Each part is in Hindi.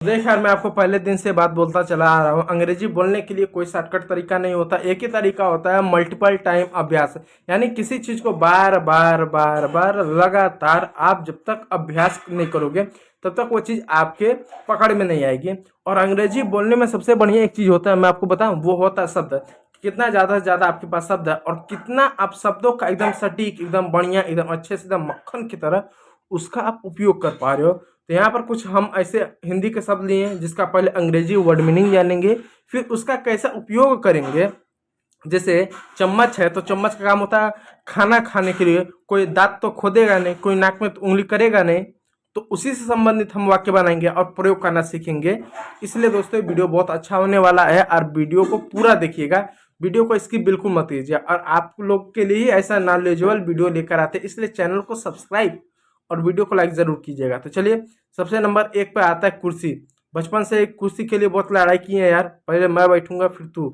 खैर मैं आपको पहले दिन से बात बोलता चला आ रहा हूँ, अंग्रेजी बोलने के लिए कोई शॉर्टकट तरीका नहीं होता, एक ही तरीका होता है, मल्टीपल टाइम अभ्यास। यानी किसी चीज़ को बार बार बार बार लगातार आप जब तक अभ्यास नहीं करोगे तब तक वो चीज़ आपके पकड़ में नहीं आएगी। और अंग्रेजी बोलने में सबसे बढ़िया एक चीज़ होता है, मैं आपको बताऊँ, वो होता है शब्द। कितना ज़्यादा से ज़्यादा आपके पास शब्द है और कितना आप शब्दों का एकदम सटीक, एकदम बढ़िया, एकदम अच्छे से, एकदम मक्खन की तरह उसका आप उपयोग कर पा रहे हो। तो यहाँ पर कुछ हम ऐसे हिंदी के शब्द लिए हैं जिसका पहले अंग्रेजी वर्ड मीनिंग जानेंगे, फिर उसका कैसा उपयोग करेंगे। जैसे चम्मच है तो चम्मच का काम होता है खाना खाने के लिए, कोई दांत तो खोदेगा नहीं, कोई नाक में तो उंगली करेगा नहीं, तो उसी से संबंधित हम वाक्य बनाएंगे और प्रयोग करना सीखेंगे। इसलिए दोस्तों वीडियो बहुत अच्छा होने वाला है और वीडियो को पूरा देखिएगा, वीडियो को स्किप बिल्कुल मत कीजिए। और आप लोग के लिए ही ऐसा नॉलेजेबल वीडियो लेकर आते हैं, इसलिए चैनल को सब्सक्राइब और वीडियो को लाइक ज़रूर कीजिएगा। तो चलिए सबसे नंबर 1 पे आता है कुर्सी। बचपन से कुर्सी के लिए बहुत लड़ाई की है यार, पहले मैं बैठूंगा फिर तू,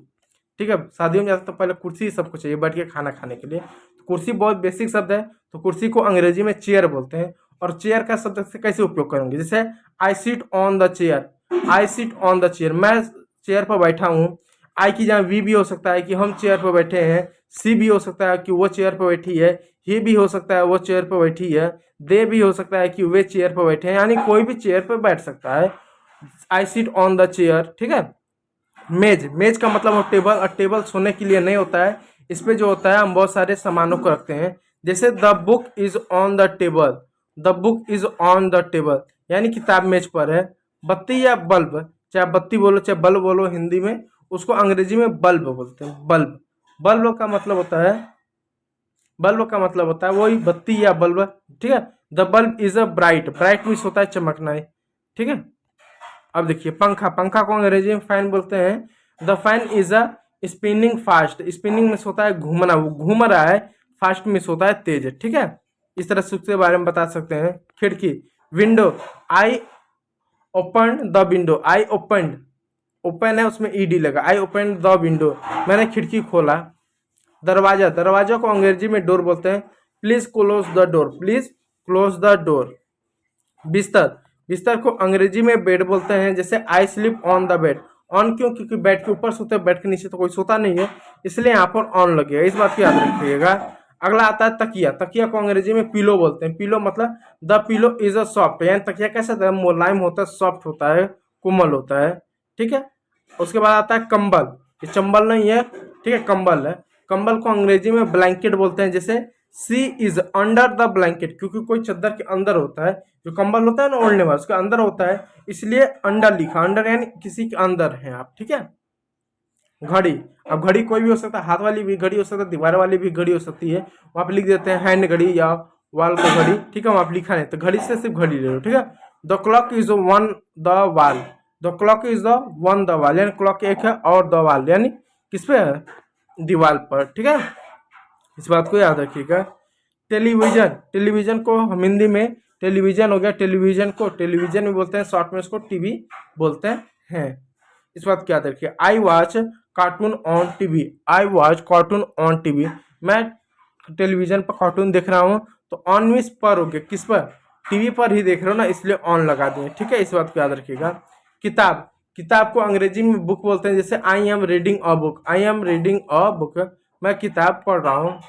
ठीक है। शादियों में जाता तो पहले कुर्सी ही सबको चाहिए बैठ के खाना खाने के लिए। तो कुर्सी बहुत बेसिक शब्द है, तो कुर्सी को अंग्रेजी में चेयर बोलते हैं। और चेयर का शब्द से कैसे उपयोग करेंगे, जैसे I sit on the chair, I sit on the chair, मैं चेयर पर बैठा हूँ। आई की जहाँ वी भी हो सकता है कि हम चेयर पर बैठे हैं, सी भी हो सकता है कि वो चेयर पर बैठी है, ही भी हो सकता है वो चेयर पर बैठी है, दे भी हो सकता है कि वे चेयर पर बैठे हैं, यानी कोई भी चेयर पर बैठ सकता है। आई सीट ऑन द चेयर, ठीक है। मेज, मेज का मतलब हो टेबल, और टेबल सोने के लिए नहीं होता है, इस पे जो होता है हम बहुत सारे सामानों को रखते हैं। जैसे the book is on the table, the book is on the table, यानी किताब मेज पर है। बत्ती या बल्ब, चाहे बत्ती बोलो चाहे बल्ब बोलो, हिंदी में उसको अंग्रेजी में बल्ब बोलते हैं, बल्ब। बल्ब का मतलब होता है, बल्ब का मतलब होता है वही बत्ती या बल्ब, ठीक है। The bulb is a bright, bright means होता है चमकना है, ठीक है। अब देखिए पंखा, पंखा को अंग्रेजी में फैन बोलते हैं। The fan is a spinning fast, spinning में होता है घूमना, वो घूम रहा है, फास्ट में होता है तेज, ठीक है। इस तरह से उसके बारे में बता सकते हैं। खिड़की, window, I open the window, I open, open है उसमें ईडी लगा, आई ओपन द विंडो, मैंने खिड़की खोला। दरवाजा, दरवाजा को अंग्रेजी में डोर बोलते हैं। Please close the door, please close the door. बिस्तर, बिस्तर को अंग्रेजी में बेड बोलते हैं। जैसे I sleep on the bed, on क्यों, क्योंकि बेड के ऊपर सोते हैं, बेड के नीचे तो कोई सोता नहीं है, इसलिए यहाँ पर ऑन लगेगा, इस बात को याद रखिएगा। अगला आता है तकिया, तकिया को अंग्रेजी में पिलो बोलते हैं। पिलो मतलब the pillow is a soft, यानी तकिया कैसा होता है, मुलायम होता है, सॉफ्ट होता है, कोमल होता है, ठीक है। उसके बाद आता है कंबल, ये चंबल नहीं है, ठीक है, कंबल है। कंबल को अंग्रेजी में ब्लैंकेट बोलते हैं। जैसे सी इज अंडर द ब्लैंकेट, क्योंकि कोई चादर के अंदर होता है, जो कंबल होता है ना ओढ़ने वाला उसके अंदर होता है, इसलिए अंडर लिखा, अंडर यानी किसी के अंदर है आप, ठीक है। घड़ी, अब घड़ी कोई भी हो सकता है, हाथ वाली भी घड़ी हो सकता है, दीवार वाली भी घड़ी हो सकती है, वहां पे लिख देते हैं हैंड घड़ी या वॉल को घड़ी, ठीक है, वहां पे लिखा नहीं, तो घड़ी से सिर्फ घड़ी ले लो, ठीक है। The clock is one the wall, the clock is the one the wall, यानी क्लॉक एक है और द वॉल यानी किस पे है, दीवार पर, ठीक है। इस बात को याद रखिएगा। टेलीविजन, टेलीविजन को हम हिंदी में टेलीविजन हो गया, टेलीविजन को टेलीविजन भी बोलते हैं, शॉर्ट में उसको टीवी बोलते हैं, इस बात को याद रखिए। I watch cartoon on TV, I watch cartoon on TV, मैं टेलीविजन पर कार्टून देख रहा हूँ, तो ऑन मीन्स पर हो गया, किस पर, टीवी पर ही देख रहे हो ना, इसलिए ऑन लगा दिए, ठीक है, इस बात को याद रखिएगा। किताब, किताब को अंग्रेजी में बुक बोलते हैं। जैसे I am reading a book, I am reading a book, मैं किताब पढ़ रहा हूँ।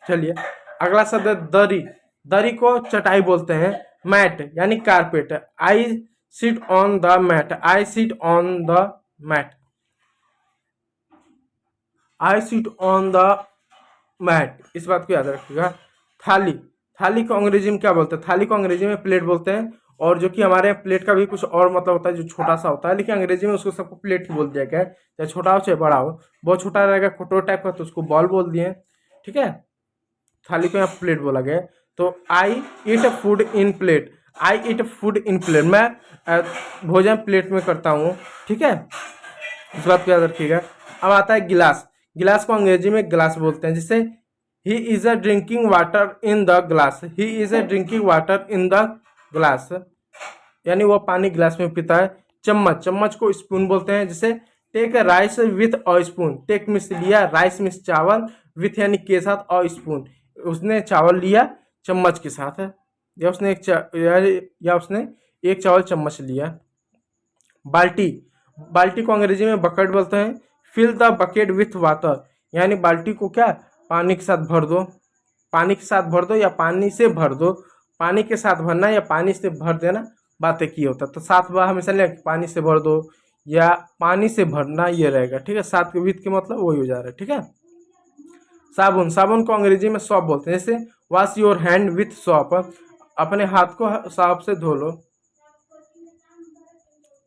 चलिए अगला शब्द है दरी, दरी को चटाई बोलते हैं। मैट यानी carpet, I sit on the mat, I sit on the mat, I sit on the mat, इस बात को याद रखिएगा। थाली, थाली को अंग्रेजी में क्या बोलते हैं, थाली को अंग्रेजी में प्लेट बोलते हैं। और जो कि हमारे यहाँ प्लेट का भी कुछ और मतलब होता है, जो छोटा सा होता है, लेकिन अंग्रेजी में उसको सबको प्लेट ही बोल दिया गया है, चाहे छोटा हो चाहे बड़ा हो। बहुत छोटा रहेगा कटोरा टाइप का तो उसको बॉल बोल दिए, ठीक है। थाली को यहाँ प्लेट बोला गया। तो I eat food in plate, I eat food in plate, मैं भोजन प्लेट में करता हूँ, ठीक है, इस बात को याद रखिएगा। अब आता है गिलास, गिलास को अंग्रेजी में ग्लास बोलते हैं। जैसे he is a drinking water in the glass, he is a drinking water in the glass, यानी वो पानी गिलास में पीता है। चम्मच, चम्मच को स्पून बोलते हैं। जैसे take rice with a spoon, take means लिया, राइस मिस चावल, विथ यानी के साथ, अ स्पून उसने चावल लिया चम्मच के साथ है, या उसने एक चावल चम्मच लिया। बाल्टी, बाल्टी को अंग्रेजी में बकेट बोलते हैं। Fill the bucket with water, यानी बाल्टी को क्या पानी के साथ भर दो, पानी के साथ भर दो या पानी से भर दो, पानी के साथ भरना या पानी से भर देना बात एक ही होता है। तो सात बार हमेशा ले पानी से भर दो या पानी से भरना ये रहेगा, ठीक है। सात के विथ के मतलब वही हो जा रहा है, ठीक है। साबुन, साबुन को अंग्रेजी में सॉप बोलते हैं। जैसे wash your hand with shop, अपने हाथ को साफ से धो लो,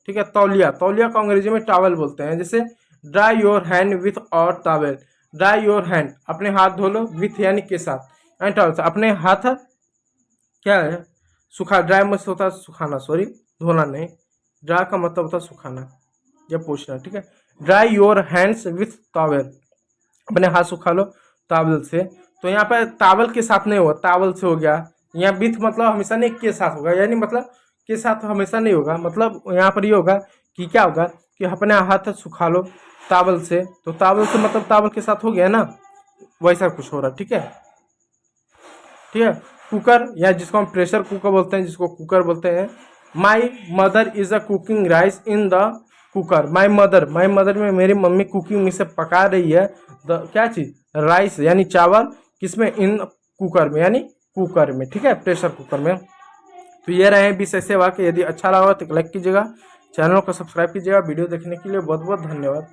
ठीक है। तौलिया, तौलिया को अंग्रेजी में टॉवल बोलते हैं। जैसे ड्राई योर हैंड विथ और टॉवल, ड्राई योर हैंड अपने हाथ धो लो, विथ यानी के साथ, एंड टॉवल अपने हाथ क्या है सुखा, ड्राई मतलब होता है सुखाना, सॉरी धोना नहीं, ड्राई का मतलब होता है सुखाना या पोंछना, ठीक है। Dry your hands with towel, अपने हाथ सुखा लो टॉवल से। तो यहाँ पर टॉवल के साथ नहीं होगा, टॉवल से हो गया। यहाँ विथ मतलब हमेशा नहीं के साथ होगा, यानी मतलब के साथ हमेशा नहीं होगा, मतलब यहाँ पर ये होगा कि क्या होगा कि अपने हाथ सुखा लो टॉवल से, तो टॉवल से मतलब टॉवल के साथ हो गया ना, वैसा कुछ हो रहा है, ठीक है, ठीक है। कुकर या जिसको हम प्रेशर कुकर बोलते हैं, जिसको कुकर बोलते हैं। My mother is a cooking rice in the cooker, my mother, my mother में मेरी मम्मी कुकिंग में से पका रही है द क्या चीज राइस यानी चावल, किसमें इन कुकर में यानी कुकर में, ठीक है, प्रेशर कुकर में। तो ये रहे 20 ऐसे वाक्य। यदि अच्छा लगा तो लाइक कीजिएगा, चैनल को सब्सक्राइब कीजिएगा। वीडियो देखने के लिए बहुत बहुत धन्यवाद।